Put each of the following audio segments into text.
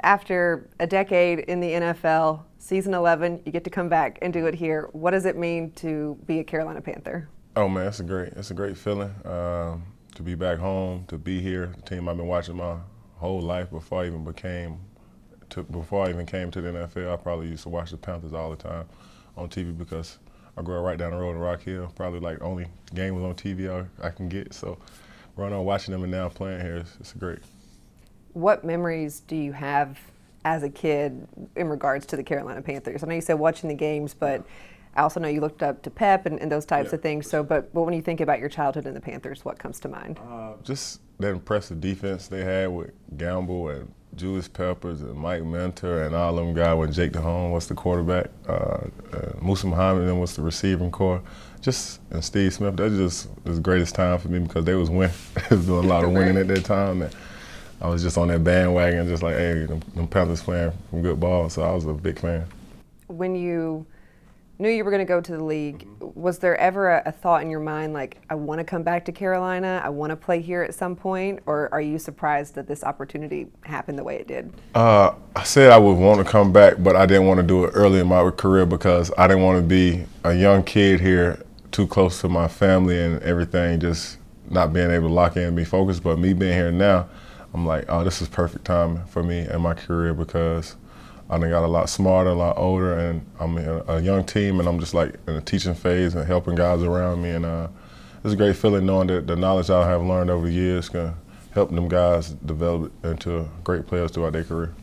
After a decade in the NFL, season 11, you get to come back and do it here. What does it mean to be a Carolina Panther? Oh man, it's a great feeling to be back home, to be here. The team I've been watching my whole life before I even came to the NFL. I probably used to watch the Panthers all the time on TV because I grew up right down the road in Rock Hill. Probably like the only game was on TV I can get. So running on watching them and now playing here, it's great. What memories do you have as a kid in regards to the Carolina Panthers? I know you said watching the games, but I also know you looked up to Pep and those types of things. So, but when you think about your childhood in the Panthers, what comes to mind? Just that impressive defense they had with Gamble and Julius Peppers and Mike Mentor and all them guys when Jake DeHone was the quarterback. Musa Muhammad then was the receiving core. And Steve Smith, that just was the greatest time for me because they was winning. They was doing a lot of winning at that time. And I was just on that bandwagon, just like, hey, them Panthers playing some good ball, so I was a big fan. When you knew you were going to go to the league, was there ever a thought in your mind like, I want to come back to Carolina, I want to play here at some point, or are you surprised that this opportunity happened the way it did? I said I would want to come back, but I didn't want to do it early in my career because I didn't want to be a young kid here too close to my family and everything, just not being able to lock in and be focused. But me being here now, I'm like, oh, this is perfect time for me and my career because I done got a lot smarter, a lot older, and I'm in a young team, and I'm just like in a teaching phase and helping guys around me. And it's a great feeling knowing that the knowledge I have learned over the years can help them guys develop into great players throughout their career.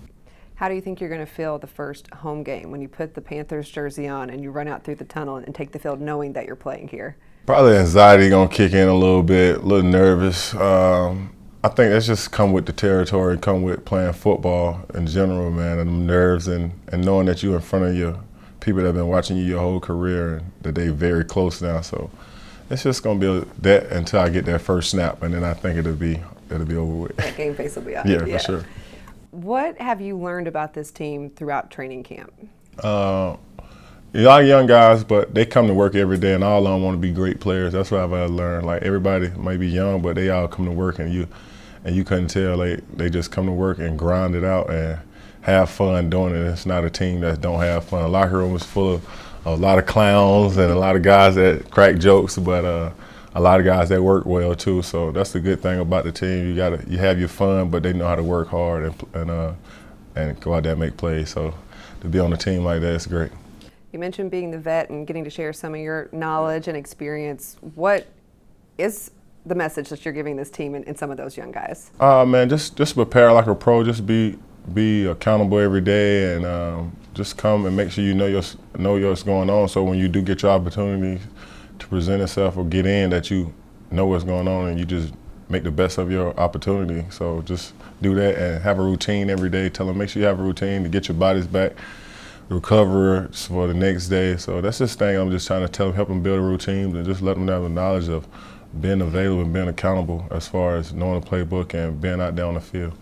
How do you think you're going to feel the first home game when you put the Panthers jersey on and you run out through the tunnel and take the field knowing that you're playing here? Probably anxiety gonna kick in a little bit, a little nervous. I think that's just come with the territory, come with playing football in general, man, and the nerves and knowing that you're in front of your people that have been watching you your whole career and that they very close now. So it's just gonna be that until I get that first snap, and then I think it'll be over with. That game face will be on. Yeah, for sure. What have you learned about this team throughout training camp? A lot of young guys, but they come to work every day, and all of them want to be great players. That's what I've learned. Like everybody might be young, but they all come to work, and you couldn't tell they just come to work and grind it out and have fun doing it. It's not a team that don't have fun. The locker room is full of a lot of clowns and a lot of guys that crack jokes, but a lot of guys that work well too. So that's the good thing about the team. You have your fun, but they know how to work hard and go out there and make plays. So to be on a team like that, it's great. You mentioned being the vet and getting to share some of your knowledge and experience. What is the message that you're giving this team and some of those young guys? Man, just prepare like a pro. Just be accountable every day, and just come and make sure you know what's going on. So when you do get your opportunity to present yourself or get in, that you know what's going on and you just make the best of your opportunity. So just do that and have a routine every day. Tell them make sure you have a routine to get your bodies back, recover for the next day. So that's this thing I'm just trying to tell them, help them build a routine and just let them have the knowledge of being available and being accountable as far as knowing the playbook and being out there on the field.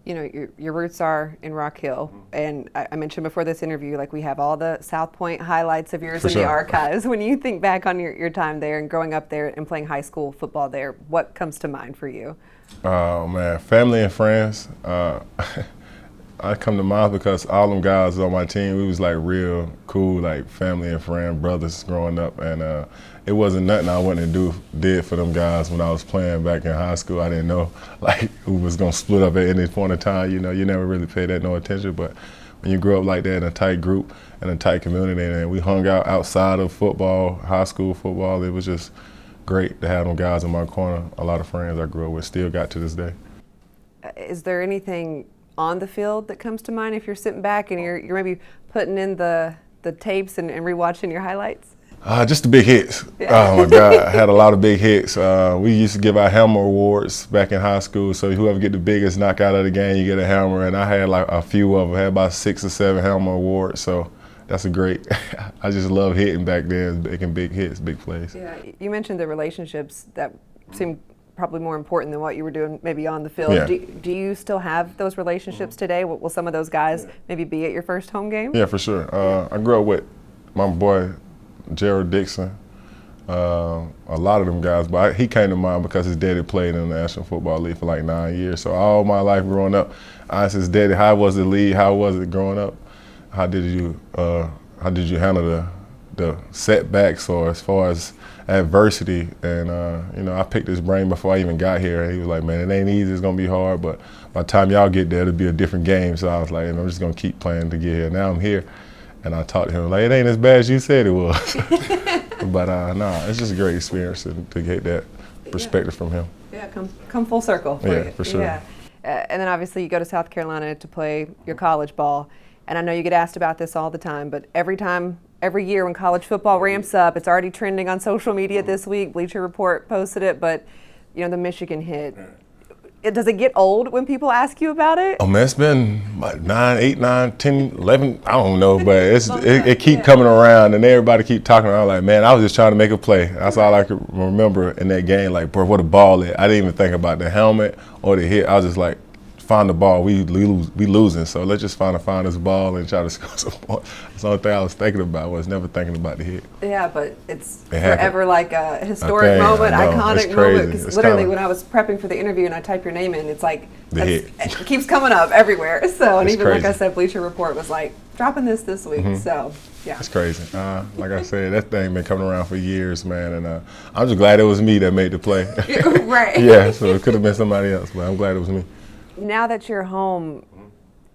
You know, your roots are in Rock Hill, and I mentioned before this interview, like we have all the South Point highlights of yours in the archives. When you think back on your time there and growing up there and playing high school football there, what comes to mind for you? Oh man, family and friends. I come to mind because all them guys on my team, we was like real cool, like family and friend brothers growing up, and it wasn't nothing I wouldn't did for them guys when I was playing back in high school. I didn't know like who was gonna split up at any point in time. You know, you never really paid that no attention, but when you grow up like that in a tight group and a tight community, and we hung out outside of football, high school football, it was just great to have them guys in my corner. A lot of friends I grew up with still got to this day. Is there anything on the field that comes to mind if you're sitting back and you're maybe putting in the tapes and rewatching your highlights? Just the big hits. Yeah. Oh my God, I had a lot of big hits. We used to give out hammer awards back in high school. So whoever get the biggest knockout of the game, you get a hammer. And I had like a few of them. I had about 6 or 7 hammer awards. So that's a great. I just love hitting back then, making big hits, big plays. Yeah, you mentioned the relationships that seem probably more important than what you were doing maybe on the field. Yeah. Do you still have those relationships today? Will some of those guys maybe be at your first home game? Yeah, for sure. I grew up with my boy Gerald Dixon, a lot of them guys, but he came to mind because his daddy played in the National Football League for like 9 years. So all my life growing up, I asked his daddy, how was the league? How was it growing up? How did you handle the setbacks or as far as adversity? And I picked his brain before I even got here. And he was like, man, it ain't easy. It's gonna be hard, but by the time y'all get there, it'll be a different game. So I was like, I'm just gonna keep playing to get here. Now I'm here, and I talked to him like, it ain't as bad as you said it was. But it's just a great experience to get that perspective from him. Yeah, come full circle. For sure. Yeah. And then obviously you go to South Carolina to play your college ball. And I know you get asked about this all the time, but every year when college football ramps up, it's already trending on social media this week. Bleacher Report posted it, but the Michigan hit. Does it get old when people ask you about it? Oh man, it's been like 9, 8, 9, 10, 11, I don't know, but it keep coming around and everybody keep talking around like, man, I was just trying to make a play. That's all I could remember in that game, like, bro, what a ball is. I didn't even think about the helmet or the hit. I was just like, find the ball, we losing, so let's just find this ball and try to score some points. That's the only thing I was thinking about, was never thinking about the hit. Yeah, but it's forever like a historic moment, iconic moment, because literally when I was prepping for the interview and I type your name in, it's like, it keeps coming up everywhere. So, and even crazy. Like I said, Bleacher Report was like, dropping this week, so yeah. It's crazy. Like I said, that thing been coming around for years, man, and I'm just glad it was me that made the play. Right. Yeah, so it could have been somebody else, but I'm glad it was me. Now that you're home,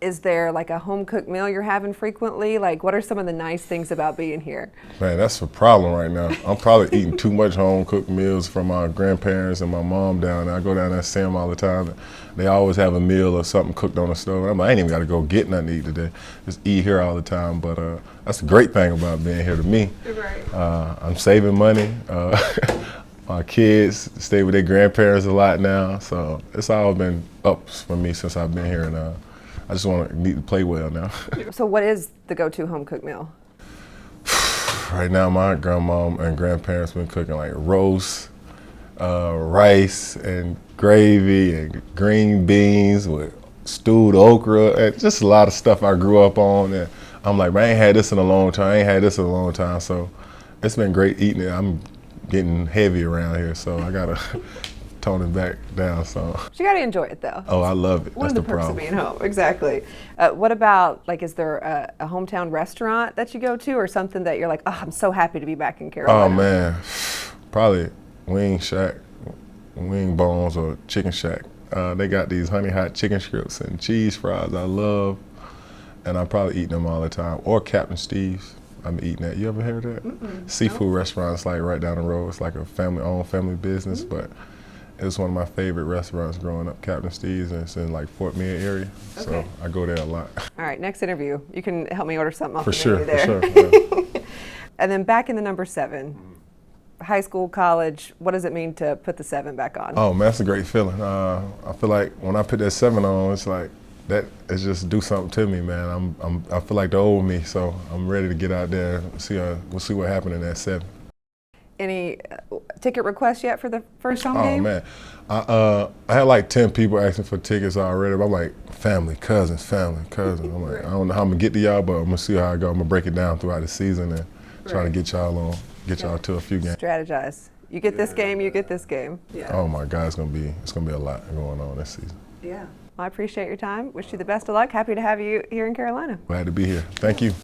is there like a home cooked meal you're having frequently? Like, what are some of the nice things about being here? Man, that's a problem right now. I'm probably eating too much home cooked meals from my grandparents and my mom down there. I go down there and see them all the time. They always have a meal or something cooked on the stove. I'm like, I ain't even got to go get nothing to eat today. Just eat here all the time. But that's the great thing about being here to me. Right. I'm saving money. My kids stay with their grandparents a lot now, so it's all been ups for me since I've been here, and I just need to play well now. So what is the go-to home-cooked meal? Right now, my grandmom and grandparents been cooking like roast, rice and gravy and green beans with stewed okra, and just a lot of stuff I grew up on. And I'm like, man, I ain't had this in a long time. So it's been great eating it. I'm getting heavy around here, so I gotta tone it back down. So you gotta enjoy it though. Oh, I love it. One That's of the perks problem. of being home, exactly. What about, like, is there a hometown restaurant that you go to, or something that you're like, oh, I'm so happy to be back in Carolina? Oh man, probably Wing Shack, Wing Bones or Chicken Shack. They got these honey hot chicken strips and cheese fries I love, and I probably eat them all the time. Or Captain Steve's. I'm eating that. You ever heard of that? Seafood restaurants like right down the road. It's like a family-owned family business, but it was one of my favorite restaurants growing up, Captain Steve's, and it's in like Fort Meade area. Okay. So I go there a lot. All right, next interview, you can help me order something off for the sure, menu there. For sure. Yeah. And then back in the number 7, high school, college, what does it mean to put the 7 back on? Oh man, that's a great feeling. I feel like when I put that 7 on, it's like, that is just do something to me, man. I feel like the old me, so I'm ready to get out there and we'll see what happened in that 7. Any ticket requests yet for the first home game? Oh man, I had like 10 people asking for tickets already, but I'm like, family, cousins. I'm like, I don't know how I'm gonna get to y'all, but I'm gonna see how I go. I'm gonna break it down throughout the season and try to get y'all to a few games. Strategize. You get this game, you get this game. Yeah. Oh my God, it's gonna be a lot going on this season. Yeah. I appreciate your time. Wish you the best of luck. Happy to have you here in Carolina. Glad to be here. Thank you.